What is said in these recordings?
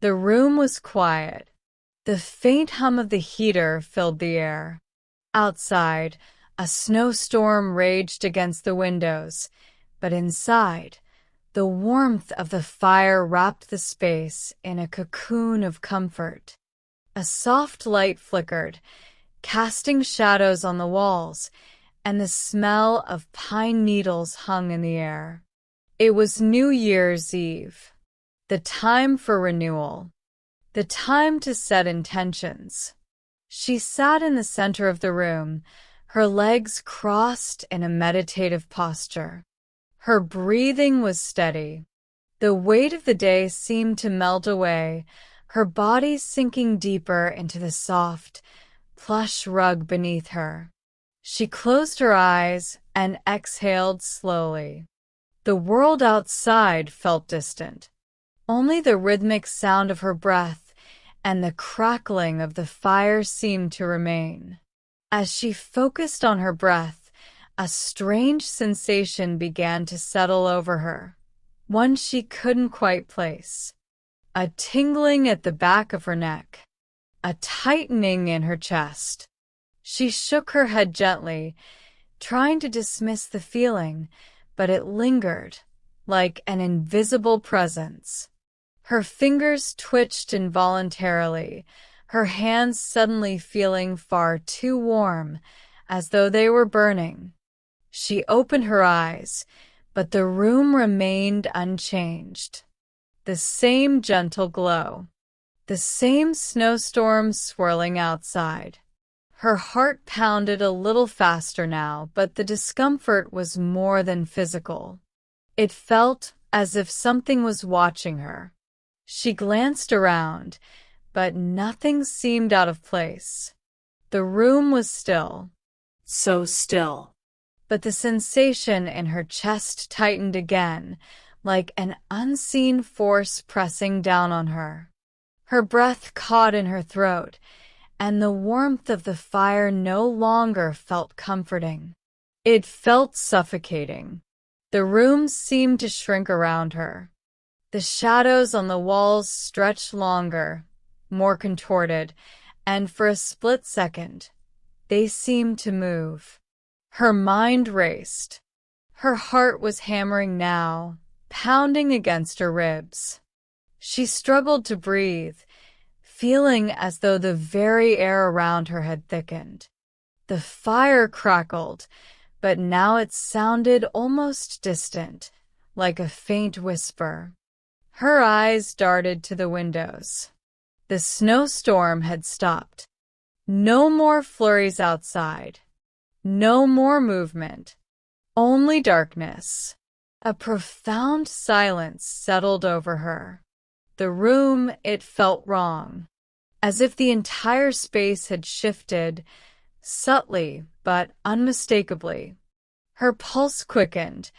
The room was quiet. The faint hum of the heater filled the air. Outside, a snowstorm raged against the windows, but inside, the warmth of the fire wrapped the space in a cocoon of comfort. A soft light flickered, casting shadows on the walls, and the smell of pine needles hung in the air. It was New Year's Eve, the time for renewal, the time to set intentions. She sat in the center of the room, her legs crossed in a meditative posture. Her breathing was steady. The weight of the day seemed to melt away, her body sinking deeper into the soft, plush rug beneath her. She closed her eyes and exhaled slowly. The world outside felt distant. Only the rhythmic sound of her breath and the crackling of the fire seemed to remain. As she focused on her breath, a strange sensation began to settle over her, one she couldn't quite place. A tingling at the back of her neck, a tightening in her chest. She shook her head gently, trying to dismiss the feeling, but it lingered, like an invisible presence. Her fingers twitched involuntarily, her hands suddenly feeling far too warm, as though they were burning. She opened her eyes, but the room remained unchanged. The same gentle glow, the same snowstorm swirling outside. Her heart pounded a little faster now, but the discomfort was more than physical. It felt as if something was watching her. She glanced around, but nothing seemed out of place. The room was still, so still. But the sensation in her chest tightened again, like an unseen force pressing down on her. Her breath caught in her throat, and the warmth of the fire no longer felt comforting. It felt suffocating. The room seemed to shrink around her. The shadows on the walls stretched longer, more contorted, and for a split second, they seemed to move. Her mind raced. Her heart was hammering now, pounding against her ribs. She struggled to breathe, feeling as though the very air around her had thickened. The fire crackled, but now it sounded almost distant, like a faint whisper. Her eyes darted to the windows. The snowstorm had stopped. No more flurries outside. No more movement. Only darkness. A profound silence settled over her. The room, it felt wrong, as if the entire space had shifted, subtly but unmistakably. Her pulse quickened,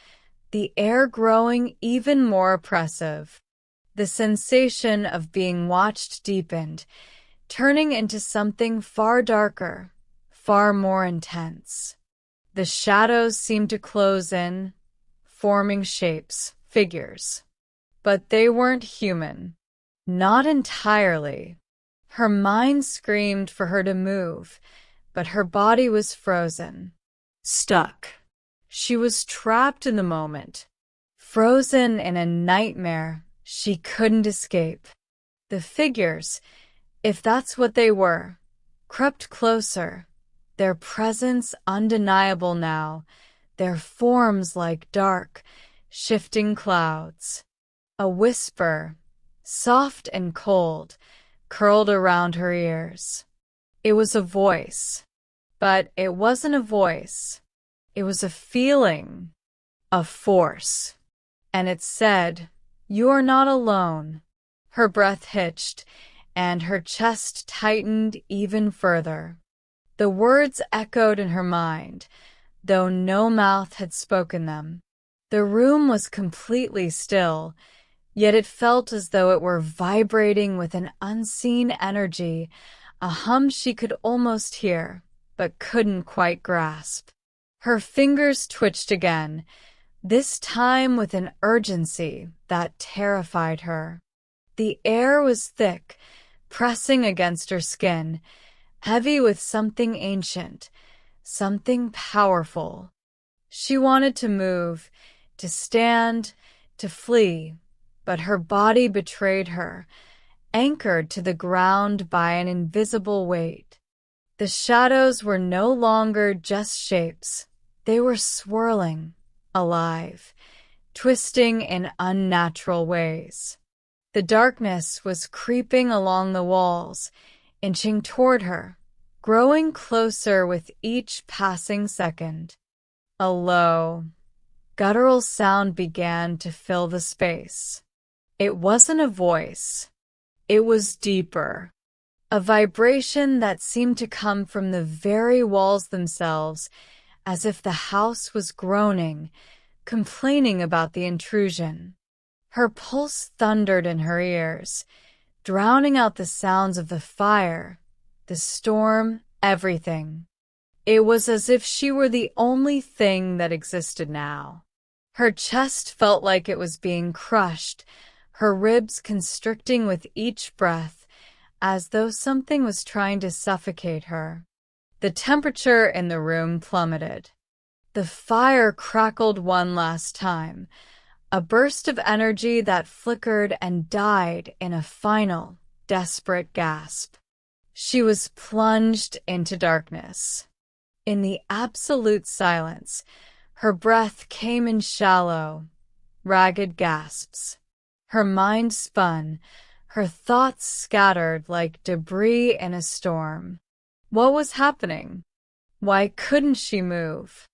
the air growing even more oppressive. The sensation of being watched deepened, turning into something far darker, far more intense. The shadows seemed to close in, forming shapes, figures. But they weren't human. Not entirely. Her mind screamed for her to move, but her body was frozen. Stuck. She was trapped in the moment. Frozen in a nightmare she couldn't escape. The figures, if that's what they were, crept closer, their presence undeniable now, their forms like dark, shifting clouds. A whisper, soft and cold, curled around her ears. It was a voice, but it wasn't a voice. It was a feeling, a force. And it said, "You're not alone." Her breath hitched, and her chest tightened even further. The words echoed in her mind, though no mouth had spoken them. The room was completely still, yet it felt as though it were vibrating with an unseen energy, a hum she could almost hear, but couldn't quite grasp. Her fingers twitched again, this time with an urgency that terrified her. The air was thick, pressing against her skin, heavy with something ancient, something powerful. She wanted to move, to stand, to flee, but her body betrayed her, anchored to the ground by an invisible weight. The shadows were no longer just shapes. They were swirling, alive, twisting in unnatural ways. The darkness was creeping along the walls, inching toward her, growing closer with each passing second. A low, guttural sound began to fill the space. It wasn't a voice. It was deeper. A vibration that seemed to come from the very walls themselves, as if the house was groaning, complaining about the intrusion. Her pulse thundered in her ears, drowning out the sounds of the fire, the storm, everything. It was as if she were the only thing that existed now. Her chest felt like it was being crushed, her ribs constricting with each breath, as though something was trying to suffocate her. The temperature in the room plummeted. The fire crackled one last time, a burst of energy that flickered and died in a final, desperate gasp. She was plunged into darkness. In the absolute silence, her breath came in shallow, ragged gasps. Her mind spun, her thoughts scattered like debris in a storm. What was happening? Why couldn't she move?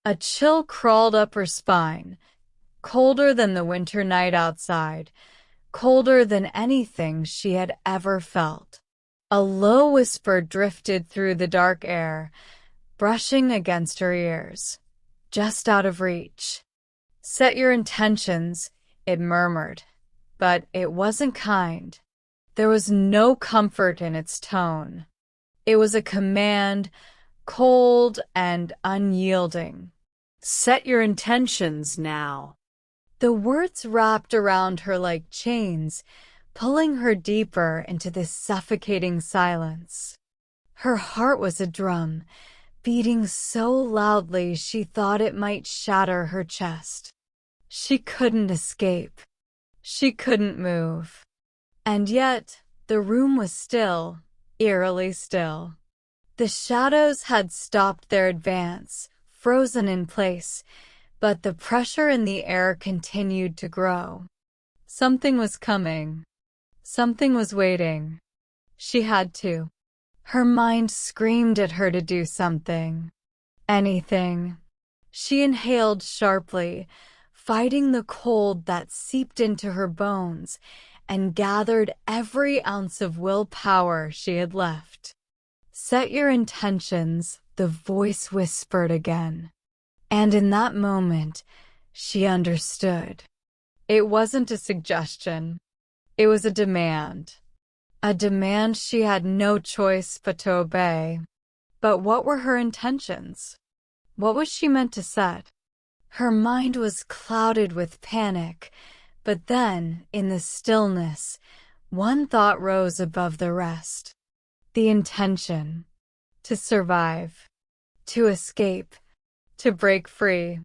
A chill crawled up her spine, colder than the winter night outside, colder than anything she had ever felt. A low whisper drifted through the dark air, brushing against her ears, just out of reach. "Set your intentions," it murmured, but it wasn't kind. There was no comfort in its tone. It was a command, cold and unyielding. "Set your intentions now." The words wrapped around her like chains, pulling her deeper into this suffocating silence. Her heart was a drum, beating so loudly she thought it might shatter her chest. She couldn't escape. She couldn't move. And yet, the room was still, eerily still. The shadows had stopped their advance, frozen in place, but the pressure in the air continued to grow. Something was coming. Something was waiting. She had to. Her mind screamed at her to do something. Anything. She inhaled sharply, fighting the cold that seeped into her bones, and gathered every ounce of willpower she had left. "Set your intentions," the voice whispered again. And in that moment, she understood. It wasn't a suggestion. It was a demand. A demand she had no choice but to obey. But what were her intentions? What was she meant to set? Her mind was clouded with panic, but then, in the stillness, one thought rose above the rest. The intention. To survive. To escape. To break free.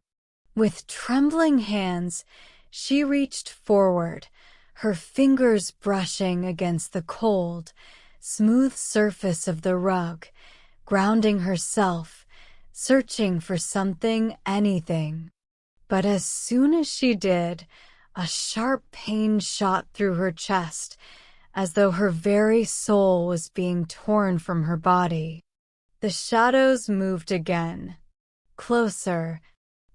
With trembling hands, she reached forward, her fingers brushing against the cold, smooth surface of the rug, grounding herself, searching for something, anything. But as soon as she did, a sharp pain shot through her chest, as though her very soul was being torn from her body. The shadows moved again. Closer.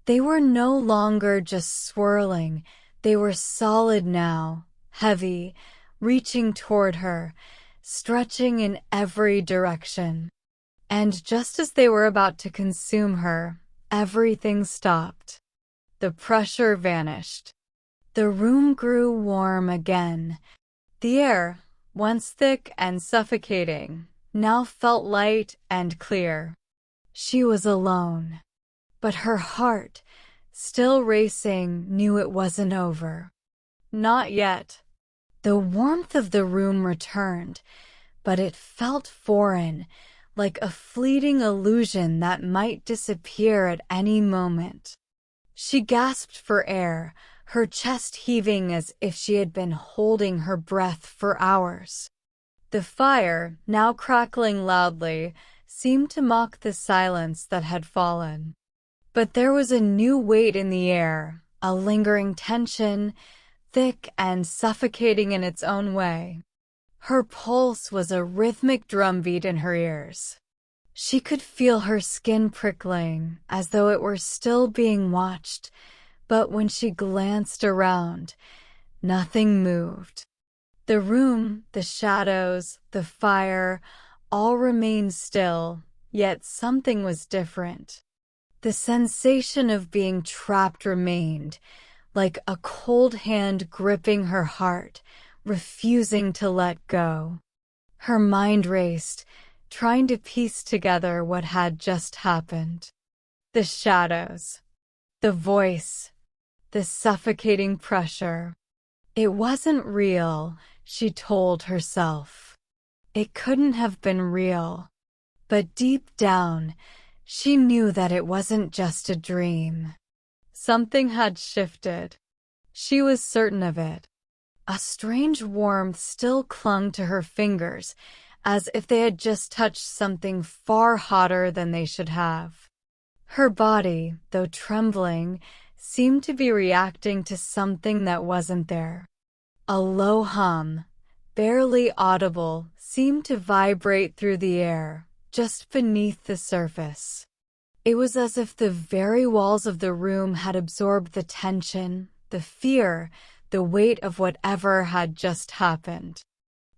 They were no longer just swirling. They were solid now, heavy, reaching toward her, stretching in every direction. And just as they were about to consume her, everything stopped. The pressure vanished. The room grew warm again. The air, once thick and suffocating, now felt light and clear. She was alone. But her heart, still racing, knew it wasn't over. Not yet. The warmth of the room returned, but it felt foreign, like a fleeting illusion that might disappear at any moment. She gasped for air, her chest heaving as if she had been holding her breath for hours. The fire, now crackling loudly, seemed to mock the silence that had fallen. But there was a new weight in the air, a lingering tension, thick and suffocating in its own way. Her pulse was a rhythmic drumbeat in her ears. She could feel her skin prickling, as though it were still being watched, but when she glanced around, nothing moved. The room, the shadows, the fire, all remained still, yet something was different. The sensation of being trapped remained, like a cold hand gripping her heart, refusing to let go. Her mind raced, trying to piece together what had just happened. The shadows, the voice, the suffocating pressure. It wasn't real, she told herself. It couldn't have been real. But deep down, she knew that it wasn't just a dream. Something had shifted. She was certain of it. A strange warmth still clung to her fingers, as if they had just touched something far hotter than they should have. Her body, though trembling, seemed to be reacting to something that wasn't there. A low hum, barely audible, seemed to vibrate through the air, just beneath the surface. It was as if the very walls of the room had absorbed the tension, the fear, the weight of whatever had just happened.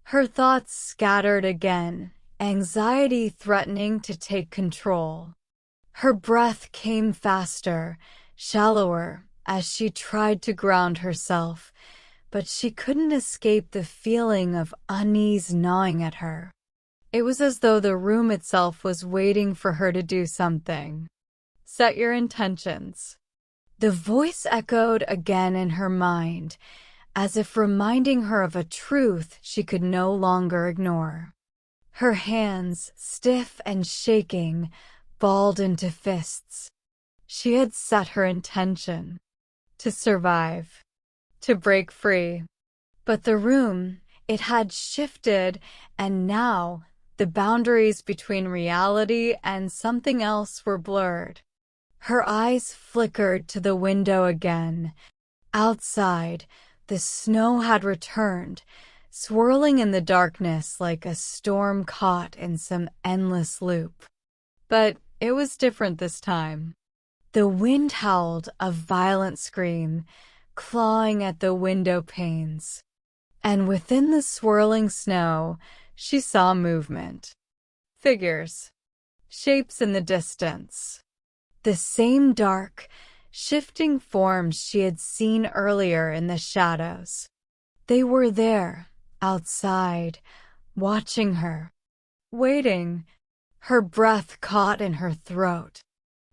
Her thoughts scattered again, anxiety threatening to take control. Her breath came faster, shallower, as she tried to ground herself, but she couldn't escape the feeling of unease gnawing at her. It was as though the room itself was waiting for her to do something. Set your intentions. The voice echoed again in her mind, as if reminding her of a truth she could no longer ignore. Her hands, stiff and shaking, balled into fists. She had set her intention. To survive. To break free. But the room, it had shifted, and now the boundaries between reality and something else were blurred. Her eyes flickered to the window again. Outside, the snow had returned, swirling in the darkness like a storm caught in some endless loop. But it was different this time. The wind howled a violent scream, clawing at the window panes. And within the swirling snow, she saw movement. Figures. Shapes in the distance. The same dark, shifting forms she had seen earlier in the shadows. They were there, outside, watching her. Waiting. Her breath caught in her throat.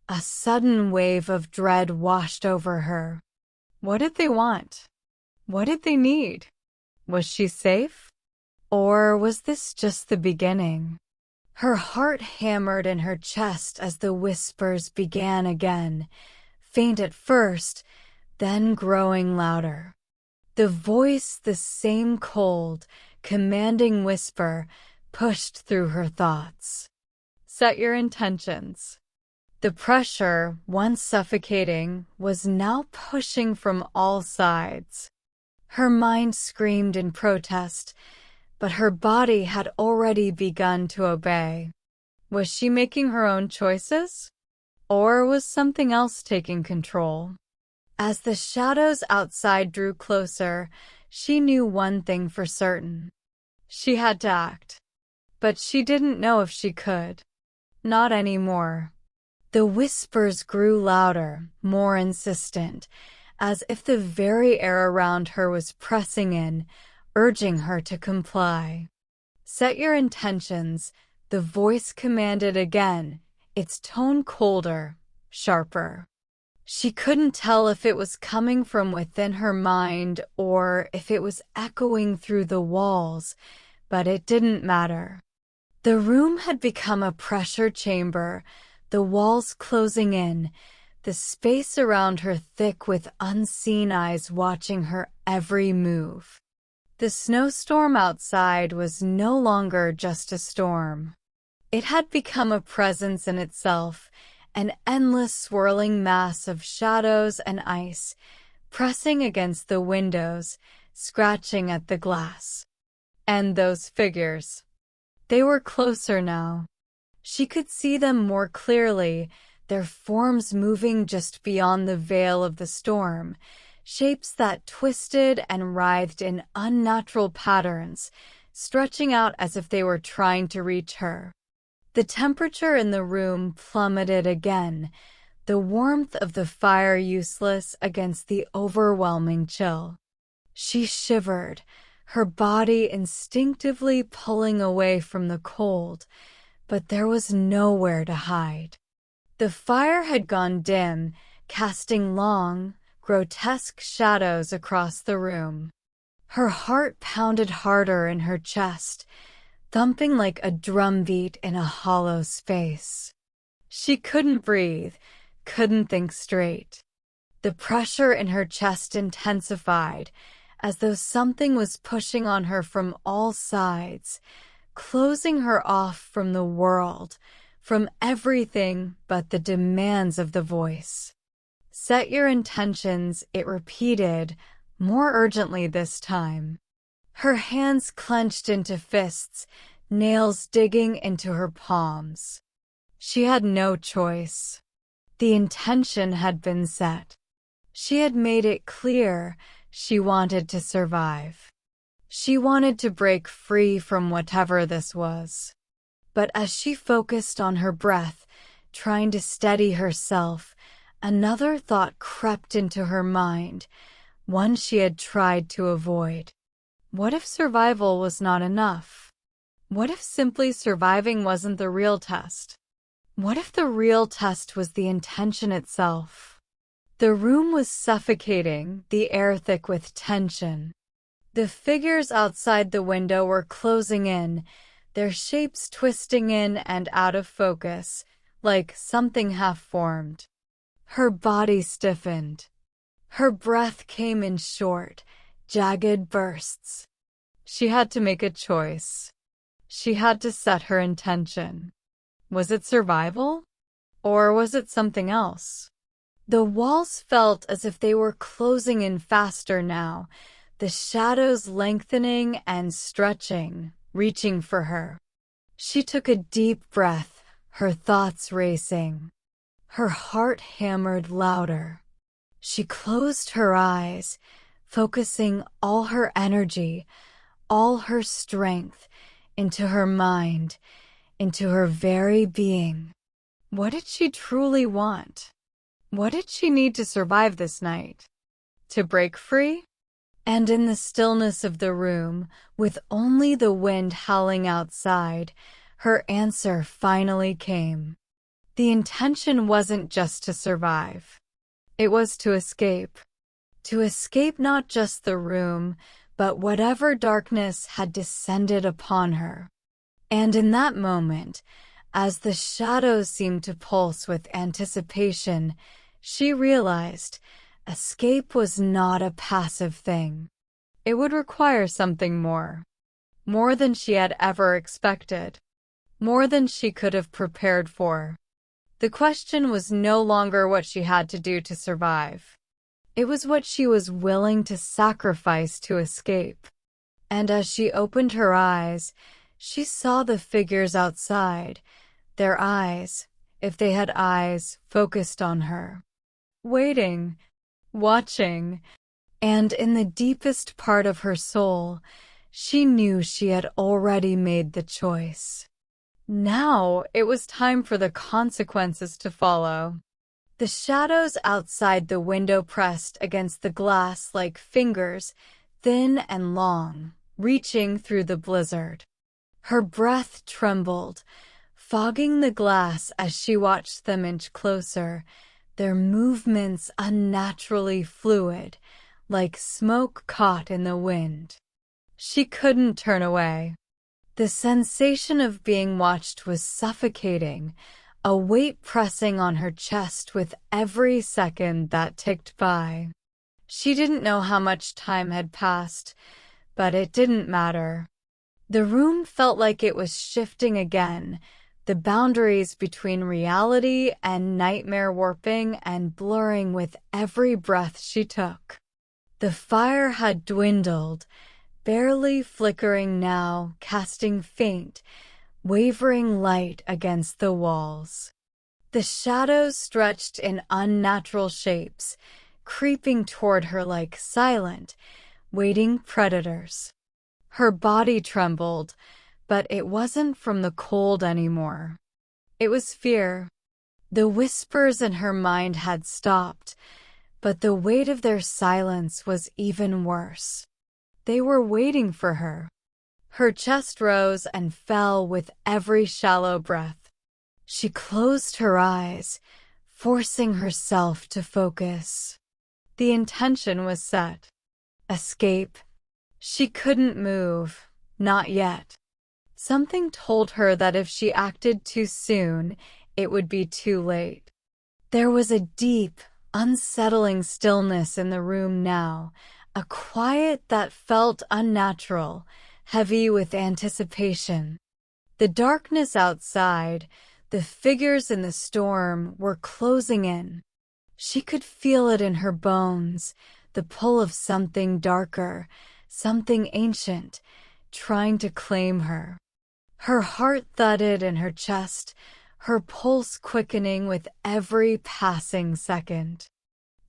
A sudden wave of dread washed over her. What did they want? What did they need? Was she safe? Or was this just the beginning? Her heart hammered in her chest as the whispers began again, faint at first, then growing louder. The voice, the same cold, commanding whisper, pushed through her thoughts. Set your intentions. The pressure, once suffocating, was now pushing from all sides. Her mind screamed in protest, but her body had already begun to obey. Was she making her own choices? Or was something else taking control? As the shadows outside drew closer, she knew one thing for certain. She had to act. But she didn't know if she could. Not anymore. The whispers grew louder, more insistent, as if the very air around her was pressing in, urging her to comply. Set your intentions, the voice commanded again, its tone colder, sharper. She couldn't tell if it was coming from within her mind or if it was echoing through the walls, but it didn't matter. The room had become a pressure chamber, the walls closing in, the space around her thick with unseen eyes watching her every move. The snowstorm outside was no longer just a storm. It had become a presence in itself, an endless swirling mass of shadows and ice, pressing against the windows, scratching at the glass. And those figures. They were closer now. She could see them more clearly, their forms moving just beyond the veil of the storm, shapes that twisted and writhed in unnatural patterns, stretching out as if they were trying to reach her. The temperature in the room plummeted again, the warmth of the fire useless against the overwhelming chill. She shivered, her body instinctively pulling away from the cold, but there was nowhere to hide. The fire had gone dim, casting long, grotesque shadows across the room. Her heart pounded harder in her chest, thumping like a drumbeat in a hollow space. She couldn't breathe, couldn't think straight. The pressure in her chest intensified, as though something was pushing on her from all sides, closing her off from the world, from everything but the demands of the voice. Set your intentions, it repeated, more urgently this time. Her hands clenched into fists, nails digging into her palms. She had no choice. The intention had been set. She had made it clear she wanted to survive. She wanted to break free from whatever this was. But as she focused on her breath, trying to steady herself, another thought crept into her mind, one she had tried to avoid. What if survival was not enough? What if simply surviving wasn't the real test? What if the real test was the intention itself? The room was suffocating, the air thick with tension. The figures outside the window were closing in, their shapes twisting in and out of focus, like something half-formed. Her body stiffened. Her breath came in short, jagged bursts. She had to make a choice. She had to set her intention. Was it survival? Or was it something else? The walls felt as if they were closing in faster now, the shadows lengthening and stretching, reaching for her. She took a deep breath, her thoughts racing. Her heart hammered louder. She closed her eyes, focusing all her energy, all her strength, into her mind, into her very being. What did she truly want? What did she need to survive this night? To break free? And in the stillness of the room, with only the wind howling outside, her answer finally came. The intention wasn't just to survive. It was to escape. To escape not just the room, but whatever darkness had descended upon her. And in that moment, as the shadows seemed to pulse with anticipation, she realized escape was not a passive thing. It would require something more. More than she had ever expected. More than she could have prepared for. The question was no longer what she had to do to survive. It was what she was willing to sacrifice to escape. And as she opened her eyes, she saw the figures outside, their eyes, if they had eyes, focused on her. Waiting, watching, and in the deepest part of her soul, she knew she had already made the choice. Now it was time for the consequences to follow. The shadows outside the window pressed against the glass like fingers, thin and long, reaching through the blizzard. Her breath trembled, fogging the glass as she watched them inch closer, their movements unnaturally fluid, like smoke caught in the wind. She couldn't turn away. The sensation of being watched was suffocating, a weight pressing on her chest with every second that ticked by. She didn't know how much time had passed, but it didn't matter. The room felt like it was shifting again, the boundaries between reality and nightmare warping and blurring with every breath she took. The fire had dwindled, barely flickering now, casting faint, wavering light against the walls. The shadows stretched in unnatural shapes, creeping toward her like silent, waiting predators. Her body trembled, but it wasn't from the cold anymore. It was fear. The whispers in her mind had stopped, but the weight of their silence was even worse. They were waiting for her. Her chest rose and fell with every shallow breath. She closed her eyes, forcing herself to focus. The intention was set. Escape. She couldn't move, not yet. Something told her that if she acted too soon, it would be too late. There was a deep, unsettling stillness in the room now, a quiet that felt unnatural, heavy with anticipation. The darkness outside, the figures in the storm, were closing in. She could feel it in her bones, the pull of something darker, something ancient, trying to claim her. Her heart thudded in her chest, her pulse quickening with every passing second.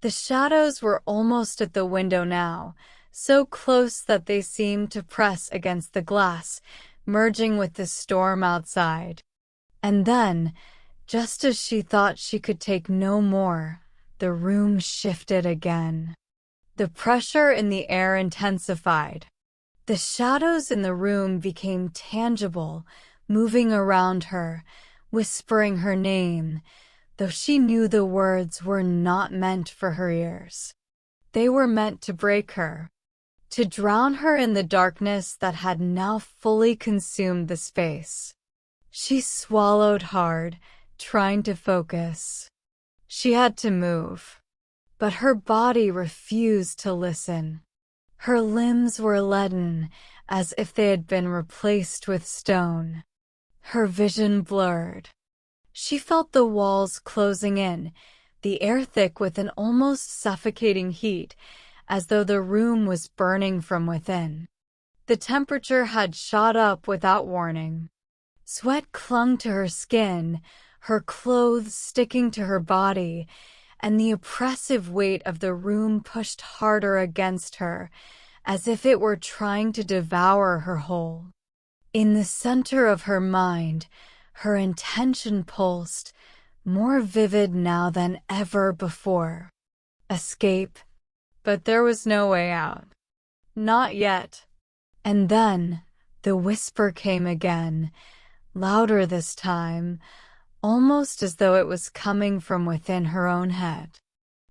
The shadows were almost at the window now, so close that they seemed to press against the glass, merging with the storm outside. And then, just as she thought she could take no more, the room shifted again. The pressure in the air intensified. The shadows in the room became tangible, moving around her, whispering her name, though she knew the words were not meant for her ears. They were meant to break her, to drown her in the darkness that had now fully consumed the space. She swallowed hard, trying to focus. She had to move, but her body refused to listen. Her limbs were leaden, as if they had been replaced with stone. Her vision blurred. She felt the walls closing in, the air thick with an almost suffocating heat, as though the room was burning from within. The temperature had shot up without warning. Sweat clung to her skin, her clothes sticking to her body, and the oppressive weight of the room pushed harder against her, as if it were trying to devour her whole. In the center of her mind, her intention pulsed, more vivid now than ever before. Escape. But there was no way out. Not yet. And then, the whisper came again, louder this time, almost as though it was coming from within her own head.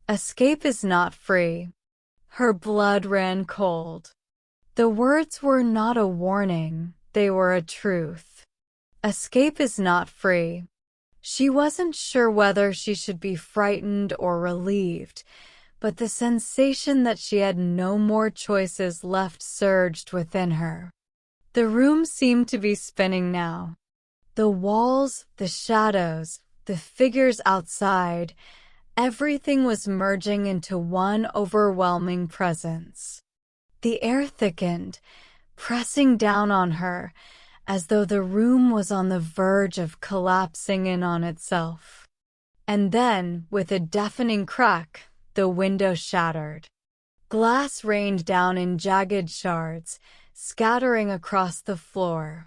Escape is not free. Her blood ran cold. The words were not a warning, they were a truth. Escape is not free. She wasn't sure whether she should be frightened or relieved, but the sensation that she had no more choices left surged within her. The room seemed to be spinning now. The walls, the shadows, the figures outside, everything was merging into one overwhelming presence. The air thickened, pressing down on her, as though the room was on the verge of collapsing in on itself. And then, with a deafening crack, the window shattered. Glass rained down in jagged shards, scattering across the floor.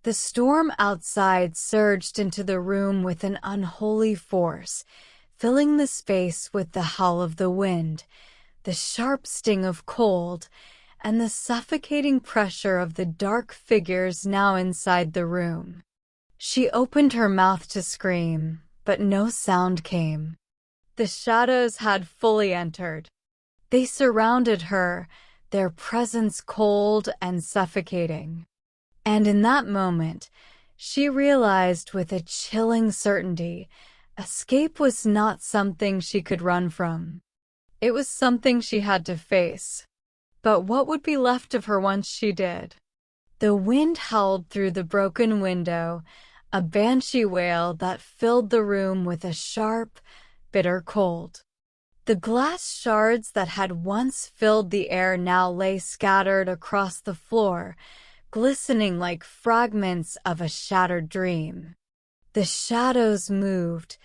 The storm outside surged into the room with an unholy force, filling the space with the howl of the wind, the sharp sting of cold, and the suffocating pressure of the dark figures now inside the room. She opened her mouth to scream, but no sound came. The shadows had fully entered. They surrounded her, their presence cold and suffocating. And in that moment, she realized with a chilling certainty, escape was not something she could run from. It was something she had to face. But what would be left of her once she did? The wind howled through the broken window, a banshee wail that filled the room with a sharp, bitter cold. The glass shards that had once filled the air now lay scattered across the floor, glistening like fragments of a shattered dream. The shadows moved,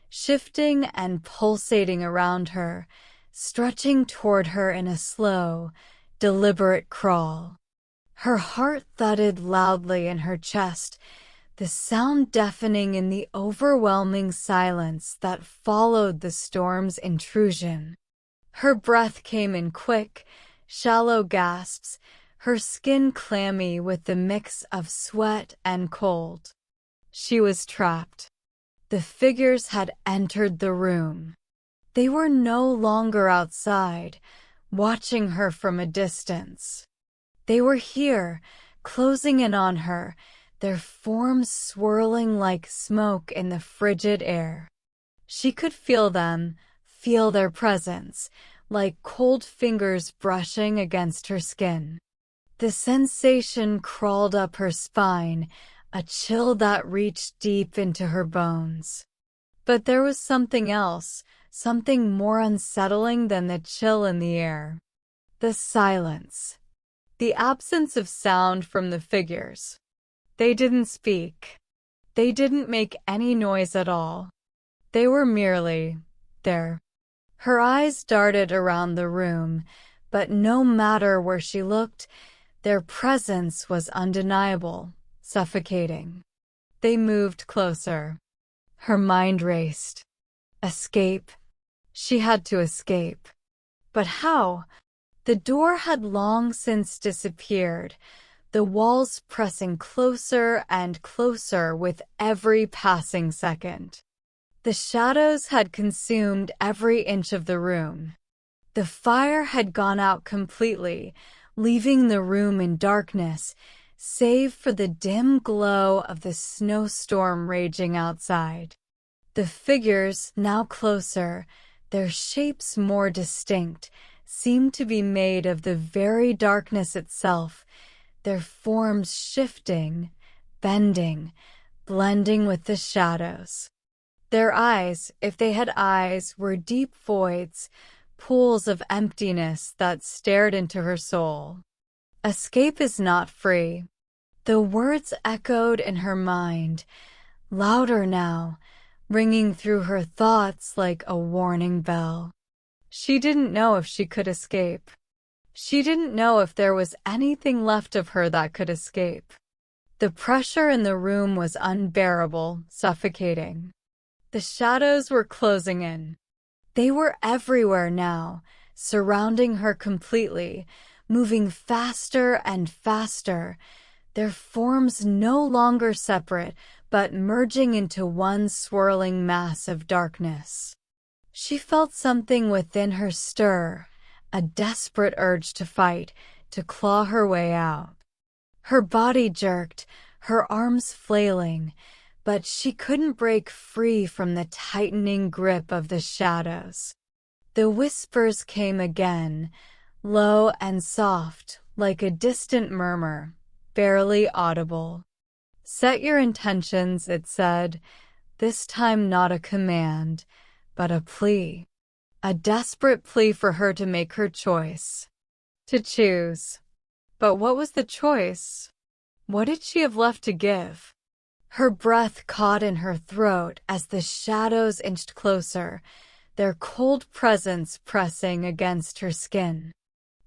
shifting and pulsating around her, stretching toward her in a slow, deliberate crawl. Her heart thudded loudly in her chest, the sound deafening in the overwhelming silence that followed the storm's intrusion. Her breath came in quick, shallow gasps, her skin clammy with the mix of sweat and cold. She was trapped. The figures had entered the room. They were no longer outside, watching her from a distance. They were here, closing in on her, their forms swirling like smoke in the frigid air. She could feel them, feel their presence, like cold fingers brushing against her skin. The sensation crawled up her spine, a chill that reached deep into her bones. But there was something else, something more unsettling than the chill in the air. The silence. The absence of sound from the figures. They didn't speak. They didn't make any noise at all. They were merely there. Her eyes darted around the room, but no matter where she looked, their presence was undeniable, suffocating. They moved closer. Her mind raced. Escape. She had to escape. But how? The door had long since disappeared, the walls pressing closer and closer with every passing second. The shadows had consumed every inch of the room. The fire had gone out completely, leaving the room in darkness, save for the dim glow of the snowstorm raging outside. The figures, now closer, their shapes more distinct, seemed to be made of the very darkness itself, their forms shifting, bending, blending with the shadows. Their eyes, if they had eyes, were deep voids, pools of emptiness that stared into her soul. Escape is not free. The words echoed in her mind, louder now, ringing through her thoughts like a warning bell. She didn't know if she could escape. She didn't know if there was anything left of her that could escape. The pressure in the room was unbearable, suffocating. The shadows were closing in. They were everywhere now, surrounding her completely, moving faster and faster, their forms no longer separate, but merging into one swirling mass of darkness. She felt something within her stir, a desperate urge to fight, to claw her way out. Her body jerked, her arms flailing, but she couldn't break free from the tightening grip of the shadows. The whispers came again, low and soft, like a distant murmur, barely audible. Set your intentions, it said, this time not a command, but a plea. A desperate plea for her to make her choice. To choose. But what was the choice? What did she have left to give? Her breath caught in her throat as the shadows inched closer, their cold presence pressing against her skin.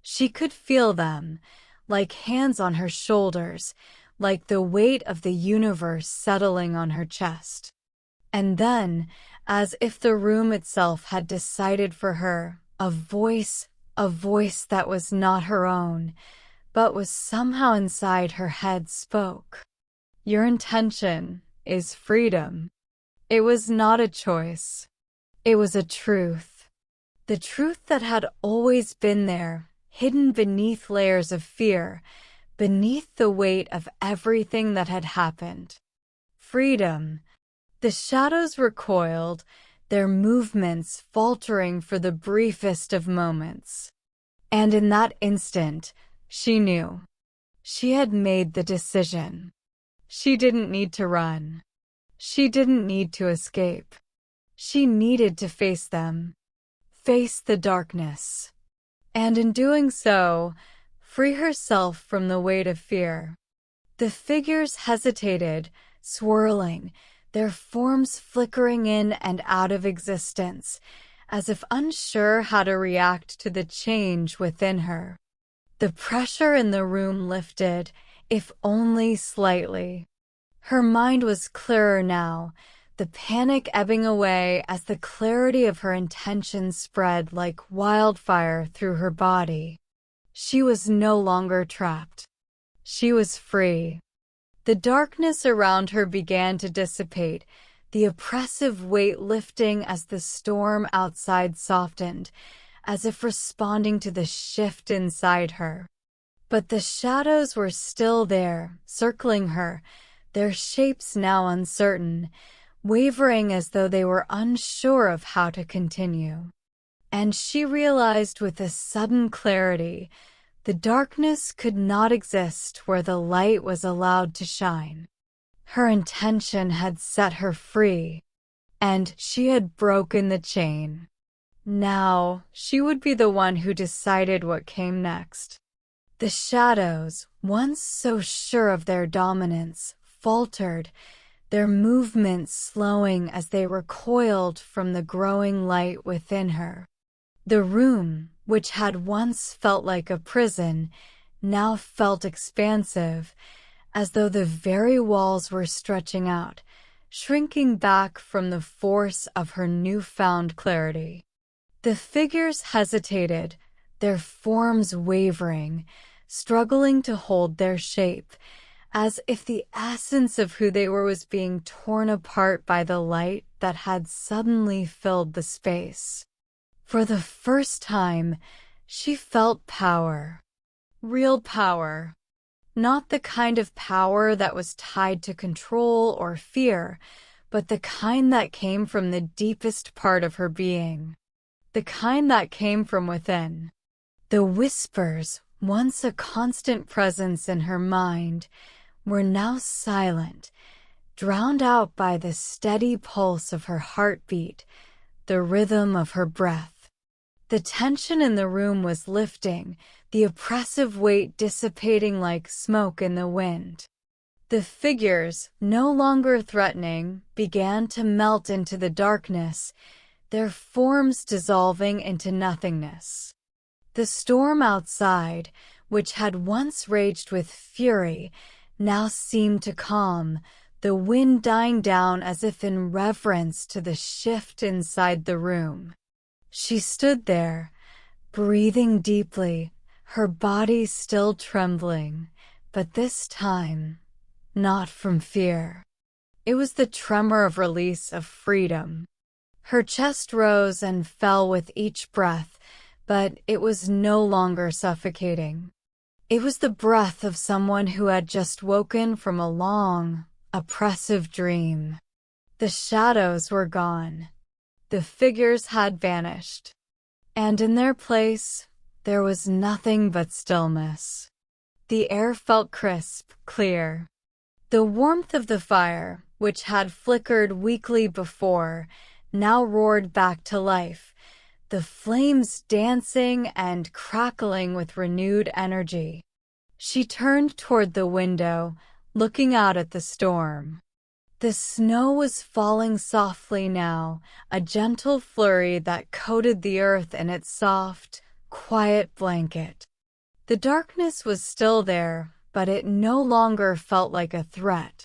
She could feel them, like hands on her shoulders, like the weight of the universe settling on her chest. And then, as if the room itself had decided for her, a voice that was not her own, but was somehow inside her head spoke. Your intention is freedom. It was not a choice. It was a truth. The truth that had always been there, hidden beneath layers of fear, beneath the weight of everything that had happened. Freedom. The shadows recoiled, their movements faltering for the briefest of moments. And in that instant, she knew. She had made the decision. She didn't need to run. She didn't need to escape. She needed to face them. Face the darkness. And in doing so, free herself from the weight of fear. The figures hesitated, swirling, their forms flickering in and out of existence, as if unsure how to react to the change within her. The pressure in the room lifted, if only slightly. Her mind was clearer now, the panic ebbing away as the clarity of her intentions spread like wildfire through her body. She was no longer trapped. She was free. The darkness around her began to dissipate, the oppressive weight lifting as the storm outside softened, as if responding to the shift inside her. But the shadows were still there, circling her, their shapes now uncertain, wavering as though they were unsure of how to continue. And she realized with a sudden clarity, the darkness could not exist where the light was allowed to shine. Her intention had set her free, and she had broken the chain. Now, she would be the one who decided what came next. The shadows, once so sure of their dominance, faltered, their movements slowing as they recoiled from the growing light within her. The room, which had once felt like a prison, now felt expansive, as though the very walls were stretching out, shrinking back from the force of her newfound clarity. The figures hesitated, their forms wavering, struggling to hold their shape, as if the essence of who they were was being torn apart by the light that had suddenly filled the space. For the first time, she felt power. Real power. Not the kind of power that was tied to control or fear, but the kind that came from the deepest part of her being. The kind that came from within. The whispers, once a constant presence in her mind, were now silent, drowned out by the steady pulse of her heartbeat, the rhythm of her breath. The tension in the room was lifting, the oppressive weight dissipating like smoke in the wind. The figures, no longer threatening, began to melt into the darkness, their forms dissolving into nothingness. The storm outside, which had once raged with fury, now seemed to calm, the wind dying down as if in reverence to the shift inside the room. She stood there, breathing deeply, her body still trembling, but this time, not from fear. It was the tremor of release, of freedom. Her chest rose and fell with each breath, but it was no longer suffocating. It was the breath of someone who had just woken from a long, oppressive dream. The shadows were gone. The figures had vanished. And in their place, there was nothing but stillness. The air felt crisp, clear. The warmth of the fire, which had flickered weakly before, now roared back to life, the flames dancing and crackling with renewed energy. She turned toward the window, looking out at the storm. The snow was falling softly now, a gentle flurry that coated the earth in its soft, quiet blanket. The darkness was still there, but it no longer felt like a threat.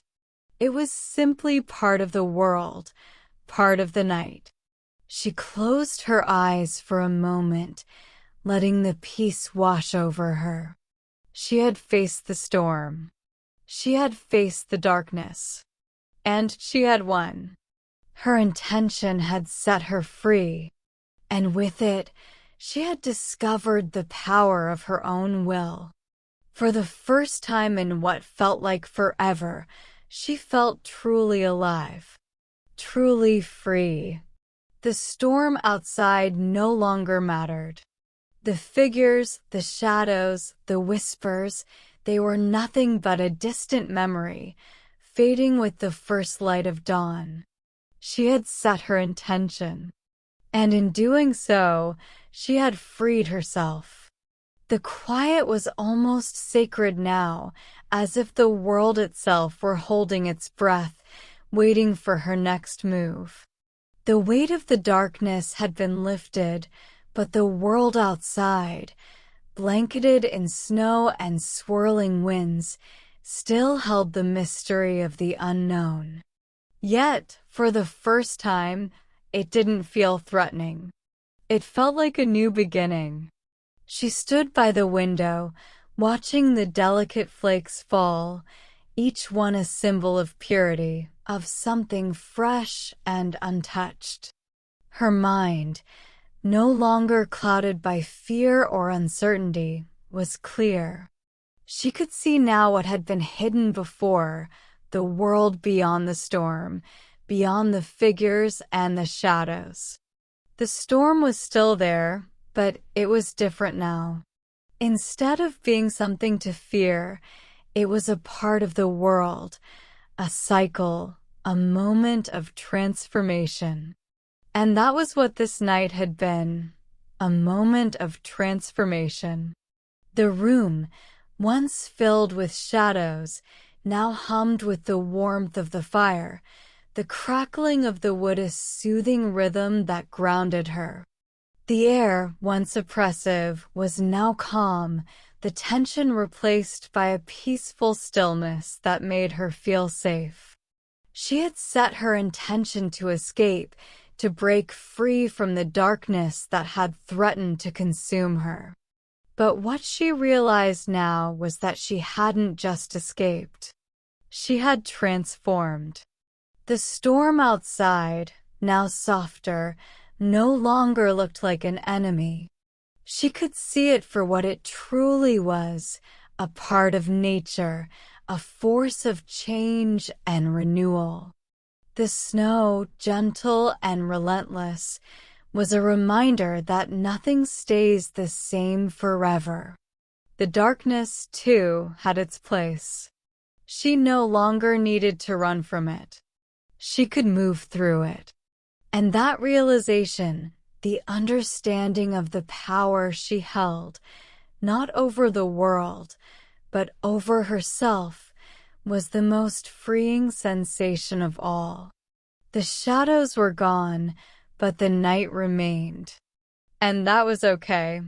It was simply part of the world, part of the night. She closed her eyes for a moment, letting the peace wash over her. She had faced the storm. She had faced the darkness. And she had won. Her intention had set her free, and with it, she had discovered the power of her own will. For the first time in what felt like forever, she felt truly alive, truly free. The storm outside no longer mattered. The figures, the shadows, the whispers, they were nothing but a distant memory, fading with the first light of dawn. She had set her intention, and in doing so, she had freed herself. The quiet was almost sacred now, as if the world itself were holding its breath, waiting for her next move. The weight of the darkness had been lifted, but the world outside, blanketed in snow and swirling winds, still held the mystery of the unknown. Yet, for the first time, it didn't feel threatening. It felt like a new beginning. She stood by the window, watching the delicate flakes fall, each one a symbol of purity, of something fresh and untouched. Her mind, no longer clouded by fear or uncertainty, was clear. She could see now what had been hidden before, the world beyond the storm, beyond the figures and the shadows. The storm was still there, but it was different now. Instead of being something to fear, it was a part of the world, a cycle, a moment of transformation. And that was what this night had been, a moment of transformation. The room, once filled with shadows, now hummed with the warmth of the fire, the crackling of the wood a soothing rhythm that grounded her. The air, once oppressive, was now calm, the tension replaced by a peaceful stillness that made her feel safe. She had set her intention to escape, to break free from the darkness that had threatened to consume her. But what she realized now was that she hadn't just escaped. She had transformed. The storm outside, now softer, no longer looked like an enemy. She could see it for what it truly was, a part of nature, a force of change and renewal. The snow, gentle and relentless, was a reminder that nothing stays the same forever. The darkness, too, had its place. She no longer needed to run from it. She could move through it. And that realization, the understanding of the power she held, not over the world, but over herself, was the most freeing sensation of all. The shadows were gone, but the night remained. And that was okay.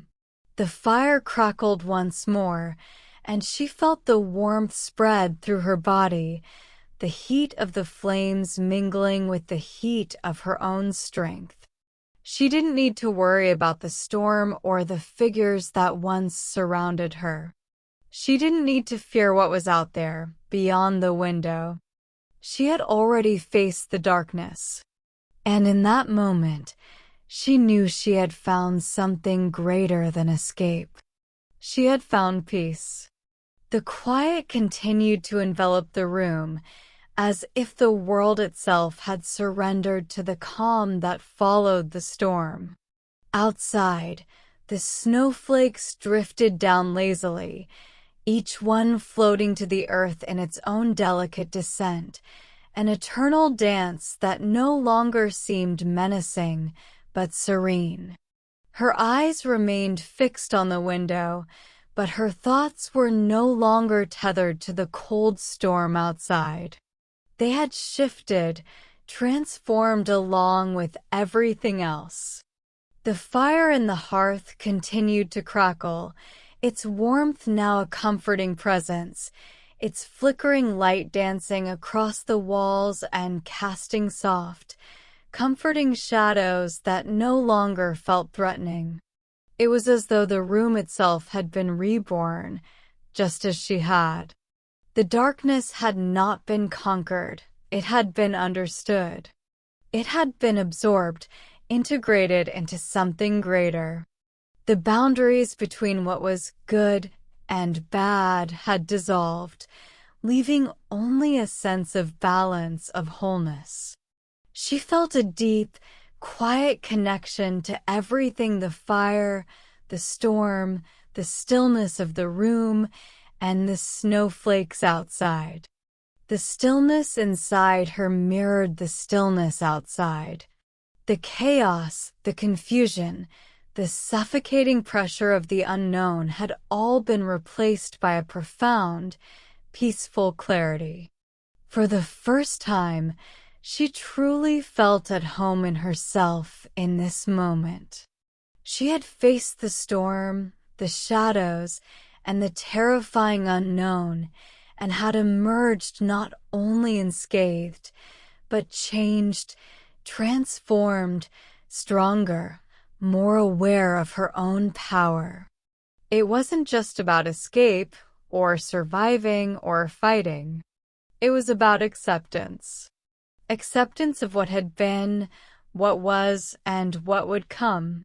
The fire crackled once more, and she felt the warmth spread through her body, the heat of the flames mingling with the heat of her own strength. She didn't need to worry about the storm or the figures that once surrounded her. She didn't need to fear what was out there, beyond the window. She had already faced the darkness. And in that moment, she knew she had found something greater than escape. She had found peace. The quiet continued to envelop the room, as if the world itself had surrendered to the calm that followed the storm. Outside, the snowflakes drifted down lazily, each one floating to the earth in its own delicate descent, an eternal dance that no longer seemed menacing, but serene. Her eyes remained fixed on the window, but her thoughts were no longer tethered to the cold storm outside. They had shifted, transformed along with everything else. The fire in the hearth continued to crackle, its warmth now a comforting presence, its flickering light dancing across the walls and casting soft, comforting shadows that no longer felt threatening. It was as though the room itself had been reborn, just as she had. The darkness had not been conquered, it had been understood. It had been absorbed, integrated into something greater. The boundaries between what was good and bad had dissolved, leaving only a sense of balance, of wholeness. She felt a deep, quiet connection to everything: the fire, the storm, the stillness of the room, and the snowflakes outside. The stillness inside her mirrored the stillness outside. The chaos, the confusion, the suffocating pressure of the unknown had all been replaced by a profound, peaceful clarity. For the first time, she truly felt at home in herself in this moment. She had faced the storm, the shadows, and the terrifying unknown, and had emerged not only unscathed, but changed, transformed, stronger, more aware of her own power. It wasn't just about escape, or surviving, or fighting. It was about acceptance. Acceptance of what had been, what was, and what would come.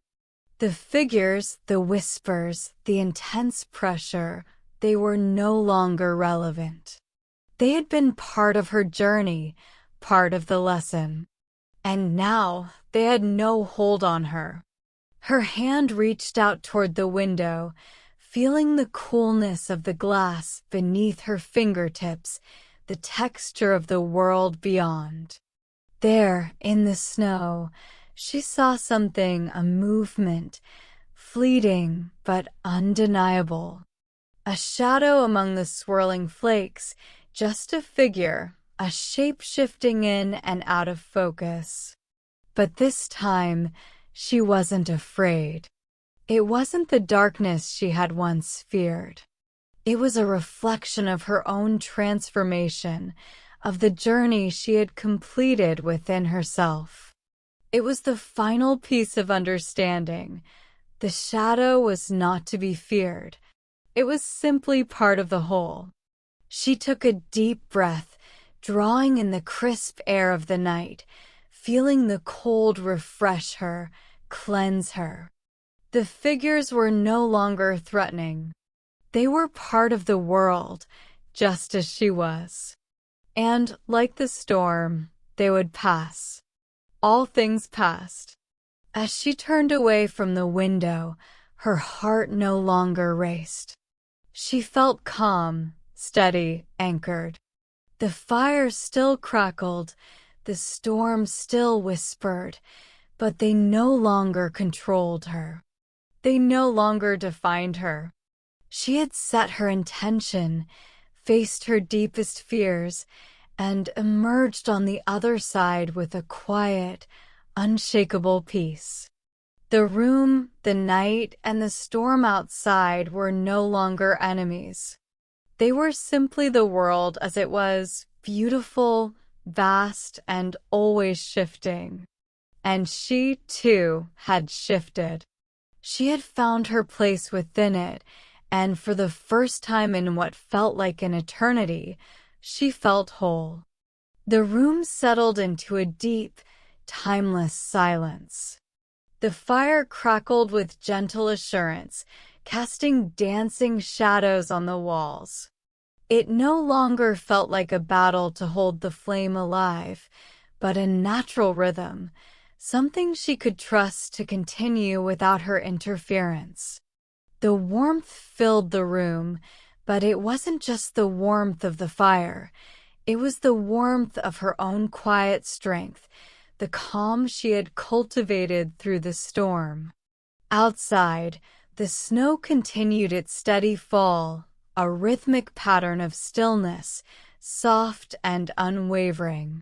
The figures, the whispers, the intense pressure, they were no longer relevant. They had been part of her journey, part of the lesson. And now they had no hold on her. Her hand reached out toward the window, feeling the coolness of the glass beneath her fingertips, the texture of the world beyond. There, in the snow, she saw something, a movement, fleeting but undeniable. A shadow among the swirling flakes, just a figure, a shape shifting in and out of focus. But this time, she wasn't afraid. It wasn't the darkness she had once feared. It was a reflection of her own transformation, of the journey she had completed within herself. It was the final piece of understanding. The shadow was not to be feared. It was simply part of the whole. She took a deep breath, drawing in the crisp air of the night, feeling the cold refresh her, cleanse her. The figures were no longer threatening. They were part of the world, just as she was. And, like the storm, they would pass. All things passed. As she turned away from the window, her heart no longer raced. She felt calm, steady, anchored. The fire still crackled, the storm still whispered, but they no longer controlled her. They no longer defined her. She had set her intention, faced her deepest fears, and emerged on the other side with a quiet, unshakable peace. The room, the night, and the storm outside were no longer enemies. They were simply the world as it was, beautiful, vast, and always shifting. And she, too, had shifted. She had found her place within it, and for the first time in what felt like an eternity, she felt whole. The room settled into a deep, timeless silence. The fire crackled with gentle assurance, casting dancing shadows on the walls. It no longer felt like a battle to hold the flame alive, but a natural rhythm, something she could trust to continue without her interference. The warmth filled the room, but it wasn't just the warmth of the fire. It was the warmth of her own quiet strength, the calm she had cultivated through the storm. Outside, the snow continued its steady fall, a rhythmic pattern of stillness, soft and unwavering.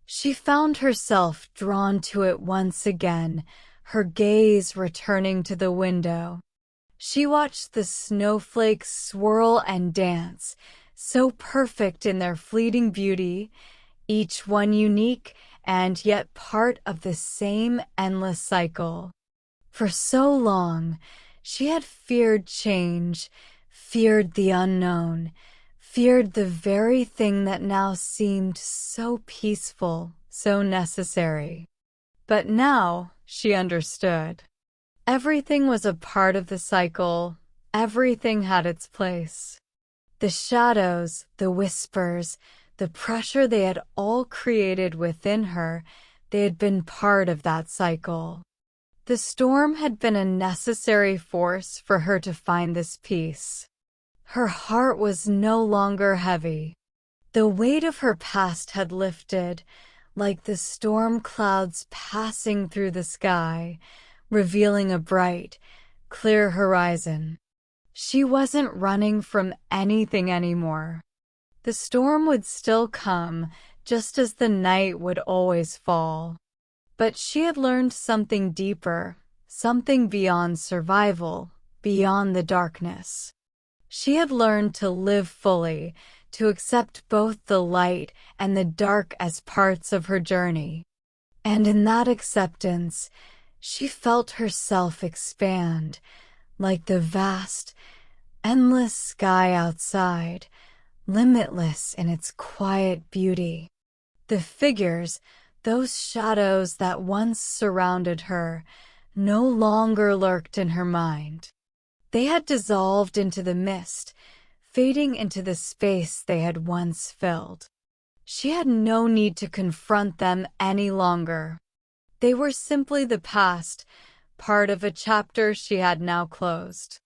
She found herself drawn to it once again, her gaze returning to the window. She watched the snowflakes swirl and dance, so perfect in their fleeting beauty, each one unique and yet part of the same endless cycle. For so long, she had feared change, feared the unknown, feared the very thing that now seemed so peaceful, so necessary. But now she understood. Everything was a part of the cycle. Everything had its place. The shadows, the whispers, the pressure they had all created within her, they had been part of that cycle. The storm had been a necessary force for her to find this peace. Her heart was no longer heavy. The weight of her past had lifted, like the storm clouds passing through the sky, revealing a bright, clear horizon. She wasn't running from anything anymore. The storm would still come, just as the night would always fall. But she had learned something deeper, something beyond survival, beyond the darkness. She had learned to live fully, to accept both the light and the dark as parts of her journey. And in that acceptance, she felt herself expand, like the vast, endless sky outside, limitless in its quiet beauty. The figures, those shadows that once surrounded her, no longer lurked in her mind. They had dissolved into the mist, fading into the space they had once filled. She had no need to confront them any longer. They were simply the past, part of a chapter she had now closed.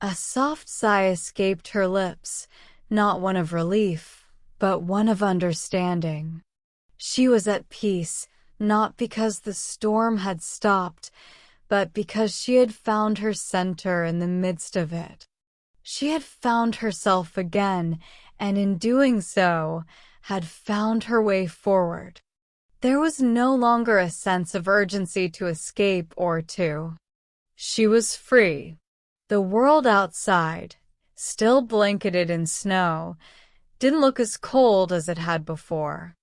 A soft sigh escaped her lips, not one of relief, but one of understanding. She was at peace, not because the storm had stopped, but because she had found her center in the midst of it. She had found herself again, and in doing so, had found her way forward. There was no longer a sense of urgency to escape or to. She was free. The world outside, still blanketed in snow, didn't look as cold as it had before.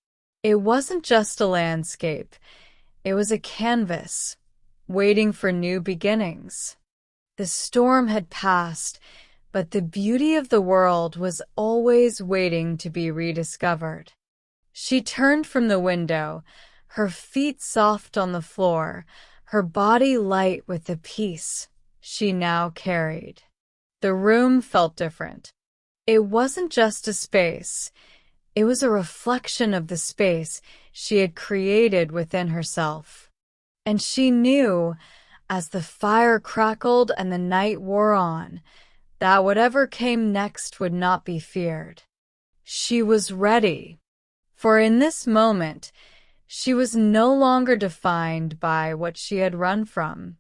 It wasn't just a landscape. It was a canvas, waiting for new beginnings. The storm had passed, but the beauty of the world was always waiting to be rediscovered. She turned from the window, her feet soft on the floor, her body light with the peace she now carried. The room felt different. It wasn't just a space. It was a reflection of the space she had created within herself. And she knew, as the fire crackled and the night wore on, that whatever came next would not be feared. She was ready. For in this moment, she was no longer defined by what she had run from.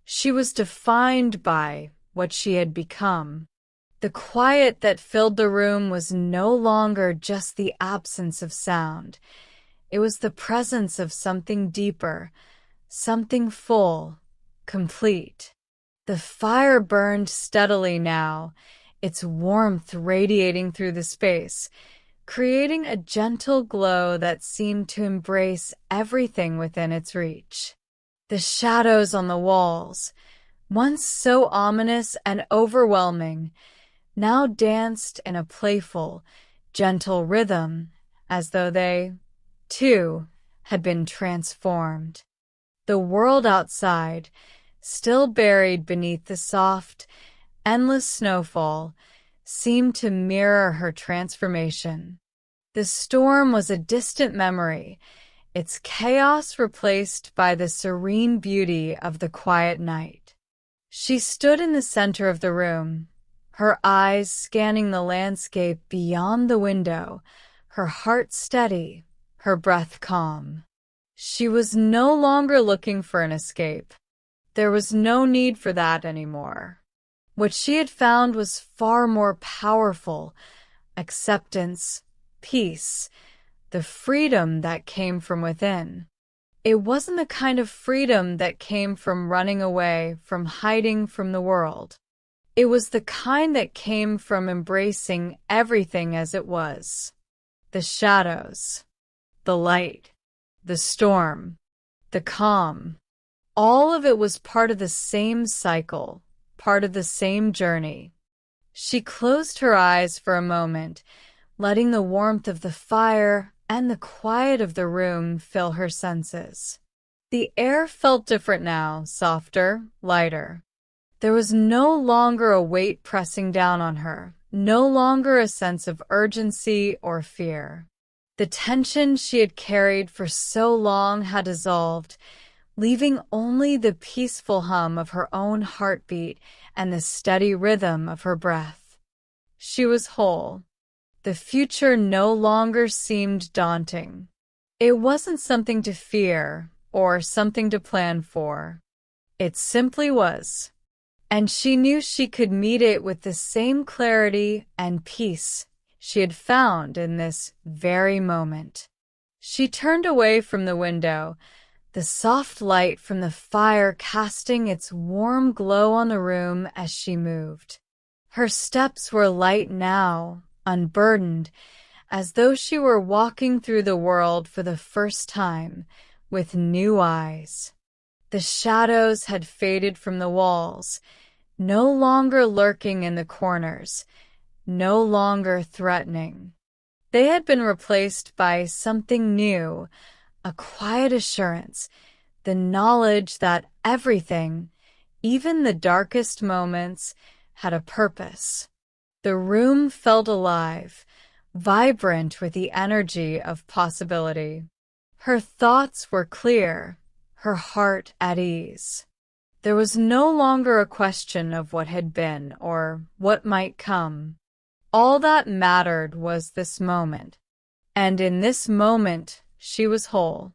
She was defined by what she had become. The quiet that filled the room was no longer just the absence of sound. It was the presence of something deeper, something full, complete. The fire burned steadily now, its warmth radiating through the space, creating a gentle glow that seemed to embrace everything within its reach. The shadows on the walls, once so ominous and overwhelming, now danced in a playful, gentle rhythm, as though they, too, had been transformed. The world outside, still buried beneath the soft, endless snowfall, seemed to mirror her transformation. The storm was a distant memory, its chaos replaced by the serene beauty of the quiet night. She stood in the center of the room, her eyes scanning the landscape beyond the window, her heart steady, her breath calm. She was no longer looking for an escape. There was no need for that anymore. What she had found was far more powerful: acceptance, peace, the freedom that came from within. It wasn't the kind of freedom that came from running away, from hiding from the world. It was the kind that came from embracing everything as it was. The shadows, the light, the storm, the calm. All of it was part of the same cycle, part of the same journey. She closed her eyes for a moment, letting the warmth of the fire and the quiet of the room fill her senses. The air felt different now, softer, lighter. There was no longer a weight pressing down on her, no longer a sense of urgency or fear. The tension she had carried for so long had dissolved, leaving only the peaceful hum of her own heartbeat and the steady rhythm of her breath. She was whole. The future no longer seemed daunting. It wasn't something to fear or something to plan for. It simply was. And she knew she could meet it with the same clarity and peace she had found in this very moment. She turned away from the window, the soft light from the fire casting its warm glow on the room as she moved. Her steps were light now, unburdened, as though she were walking through the world for the first time, with new eyes. The shadows had faded from the walls, no longer lurking in the corners, no longer threatening. They had been replaced by something new, a quiet assurance, the knowledge that everything, even the darkest moments, had a purpose. The room felt alive, vibrant with the energy of possibility. Her thoughts were clear, her heart at ease. There was no longer a question of what had been or what might come. All that mattered was this moment, and in this moment she was whole.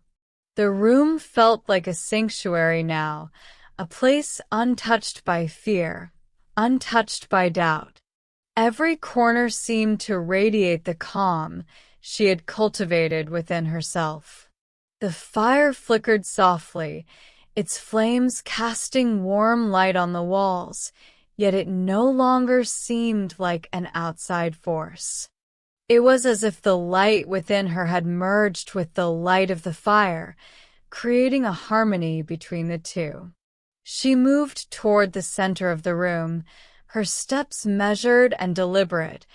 The room felt like a sanctuary now, a place untouched by fear, untouched by doubt. Every corner seemed to radiate the calm she had cultivated within herself. The fire flickered softly, its flames casting warm light on the walls, yet it no longer seemed like an outside force. It was as if the light within her had merged with the light of the fire, creating a harmony between the two. She moved toward the center of the room, her steps measured and deliberate,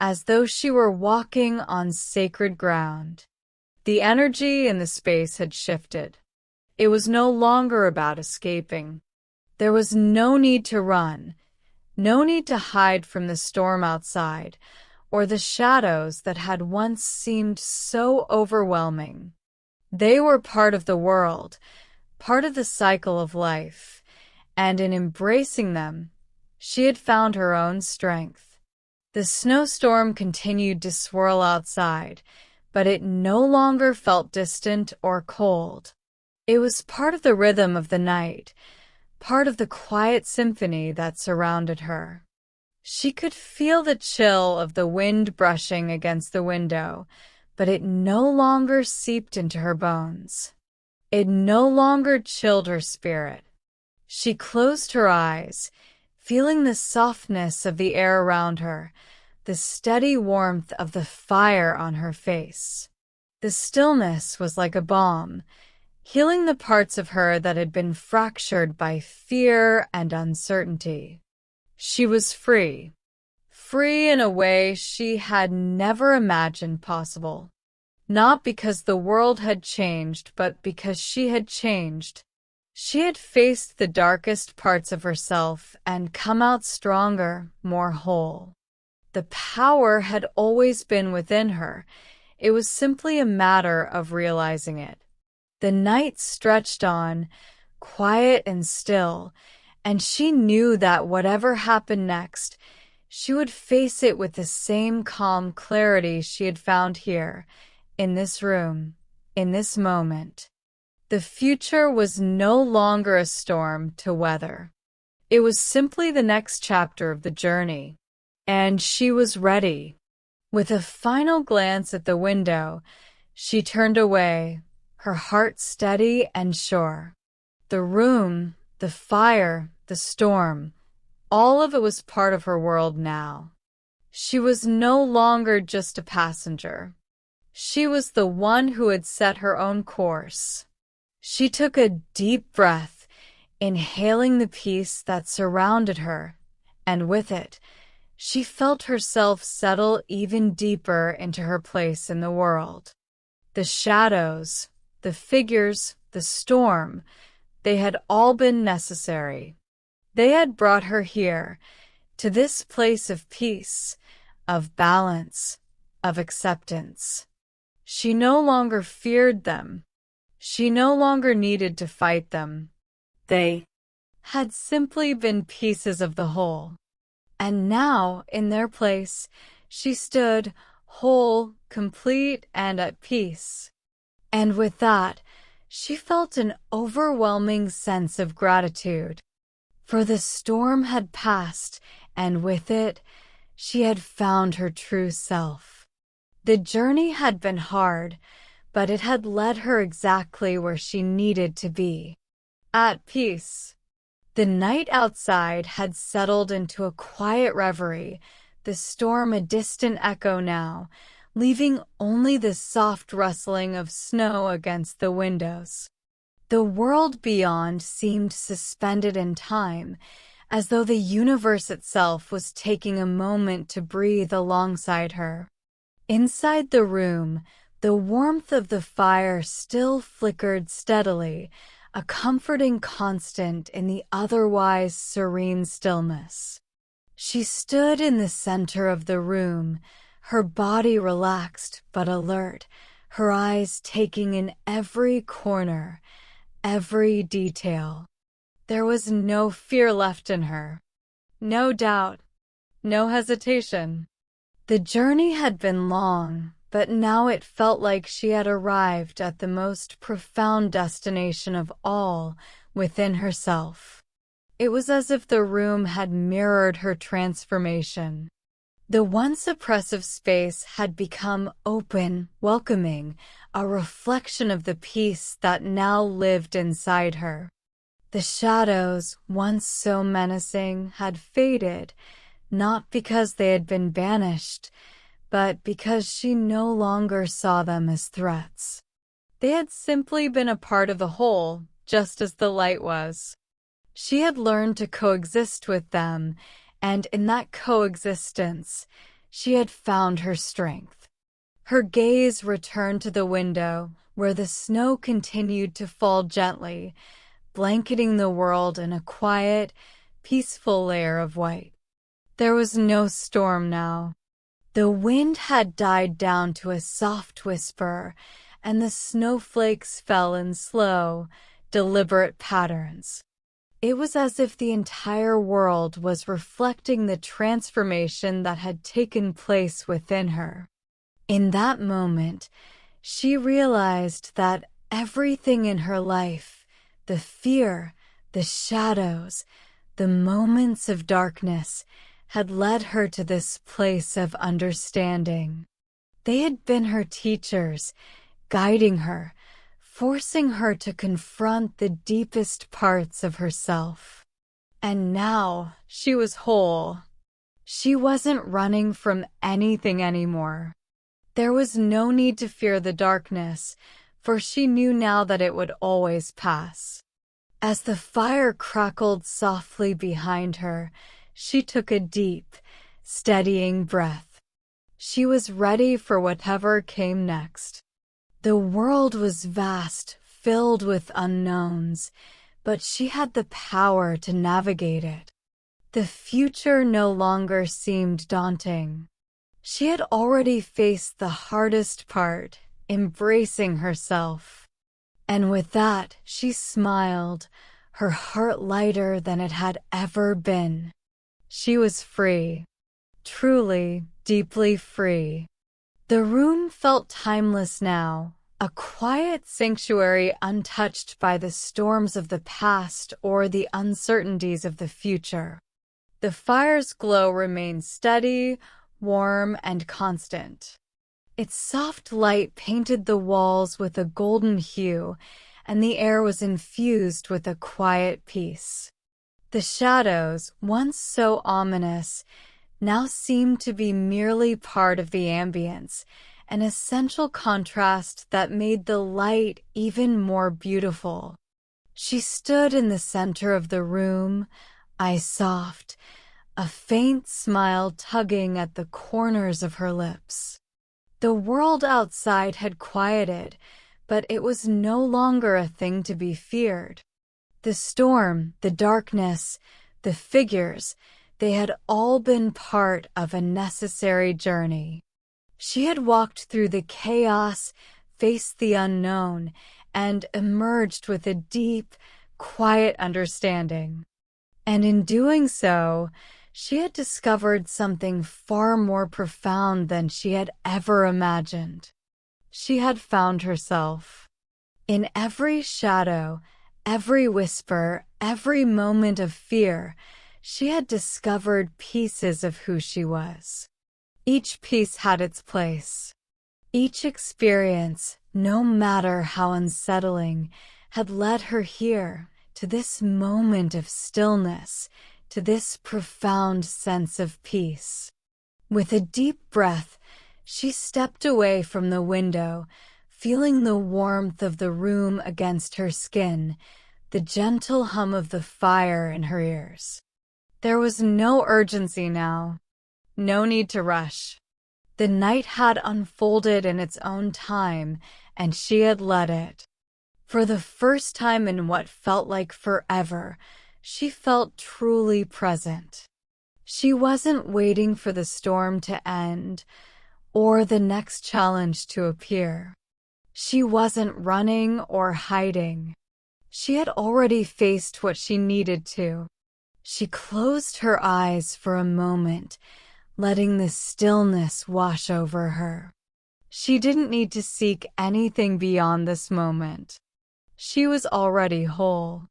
as though she were walking on sacred ground. The energy in the space had shifted. It was no longer about escaping. There was no need to run, no need to hide from the storm outside, or the shadows that had once seemed so overwhelming. They were part of the world, part of the cycle of life, and in embracing them, she had found her own strength. The snowstorm continued to swirl outside, but it no longer felt distant or cold. It was part of the rhythm of the night, part of the quiet symphony that surrounded her. She could feel the chill of the wind brushing against the window, but it no longer seeped into her bones. It no longer chilled her spirit. She closed her eyes, feeling the softness of the air around her, the steady warmth of the fire on her face. The stillness was like a balm, healing the parts of her that had been fractured by fear and uncertainty. She was free. Free in a way she had never imagined possible. Not because the world had changed, but because she had changed. She had faced the darkest parts of herself and come out stronger, more whole. The power had always been within her. It was simply a matter of realizing it. The night stretched on, quiet and still, and she knew that whatever happened next, she would face it with the same calm clarity she had found here, in this room, in this moment. The future was no longer a storm to weather. It was simply the next chapter of the journey, and she was ready. With a final glance at the window, she turned away, her heart steady and sure. The room, the fire, the storm, all of it was part of her world now. She was no longer just a passenger. She was the one who had set her own course. She took a deep breath, inhaling the peace that surrounded her, and with it, She felt herself settle even deeper into her place in the world. The shadows, the figures, the storm, they had all been necessary. They had brought her here, to this place of peace, of balance, of acceptance. She no longer feared them. She no longer needed to fight them. They had simply been pieces of the whole. And now, in their place, she stood whole, complete, and at peace. And with that, she felt an overwhelming sense of gratitude. For the storm had passed, and with it, she had found her true self. The journey had been hard, but it had led her exactly where she needed to be. At peace. The night outside had settled into a quiet reverie, the storm a distant echo now, leaving only the soft rustling of snow against the windows. The world beyond seemed suspended in time, as though the universe itself was taking a moment to breathe alongside her. Inside the room, the warmth of the fire still flickered steadily, a comforting constant in the otherwise serene stillness. She stood in the center of the room, her body relaxed but alert, her eyes taking in every corner, every detail. There was no fear left in her, no doubt, no hesitation. The journey had been long, but now it felt like she had arrived at the most profound destination of all, within herself. It was as if the room had mirrored her transformation. The once oppressive space had become open, welcoming, a reflection of the peace that now lived inside her. The shadows, once so menacing, had faded, not because they had been banished, but because she no longer saw them as threats. They had simply been a part of the whole, just as the light was. She had learned to coexist with them, and in that coexistence, she had found her strength. Her gaze returned to the window, where the snow continued to fall gently, blanketing the world in a quiet, peaceful layer of white. There was no storm now. The wind had died down to a soft whisper, and the snowflakes fell in slow, deliberate patterns. It was as if the entire world was reflecting the transformation that had taken place within her. In that moment, she realized that everything in her life, the fear, the shadows, the moments of darkness, had led her to this place of understanding. They had been her teachers, guiding her, forcing her to confront the deepest parts of herself. And now she was whole. She wasn't running from anything anymore. There was no need to fear the darkness, for she knew now that it would always pass. As the fire crackled softly behind her, she took a deep, steadying breath. She was ready for whatever came next. The world was vast, filled with unknowns, but she had the power to navigate it. The future no longer seemed daunting. She had already faced the hardest part, embracing herself. And with that, she smiled, her heart lighter than it had ever been. She was free, truly, deeply free. The room felt timeless now, a quiet sanctuary untouched by the storms of the past or the uncertainties of the future. The fire's glow remained steady, warm, and constant. Its soft light painted the walls with a golden hue, and the air was infused with a quiet peace. The shadows, once so ominous, now seemed to be merely part of the ambience, an essential contrast that made the light even more beautiful. She stood in the center of the room, eyes soft, a faint smile tugging at the corners of her lips. The world outside had quieted, but it was no longer a thing to be feared. The storm, the darkness, the figures, they had all been part of a necessary journey. She had walked through the chaos, faced the unknown, and emerged with a deep, quiet understanding. And in doing so, she had discovered something far more profound than she had ever imagined. She had found herself. In every shadow, every whisper, every moment of fear, she had discovered pieces of who she was. Each piece had its place. Each experience, no matter how unsettling, had led her here, to this moment of stillness, to this profound sense of peace. With a deep breath, she stepped away from the window, feeling the warmth of the room against her skin, the gentle hum of the fire in her ears. There was no urgency now, no need to rush. The night had unfolded in its own time, and she had let it. For the first time in what felt like forever, she felt truly present. She wasn't waiting for the storm to end or the next challenge to appear. She wasn't running or hiding. She had already faced what she needed to. She closed her eyes for a moment, letting the stillness wash over her. She didn't need to seek anything beyond this moment. She was already whole.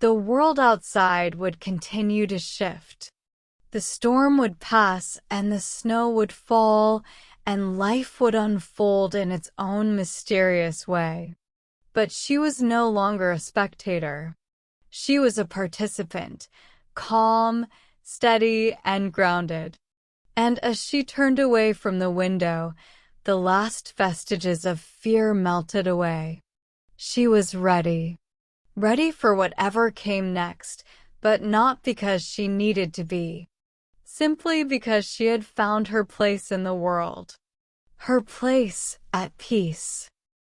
The world outside would continue to shift. The storm would pass and the snow would fall and life would unfold in its own mysterious way. But she was no longer a spectator. She was a participant, calm, steady, and grounded. And as she turned away from the window, the last vestiges of fear melted away. She was ready. Ready for whatever came next, but not because she needed to be. Simply because she had found her place in the world. Her place at peace.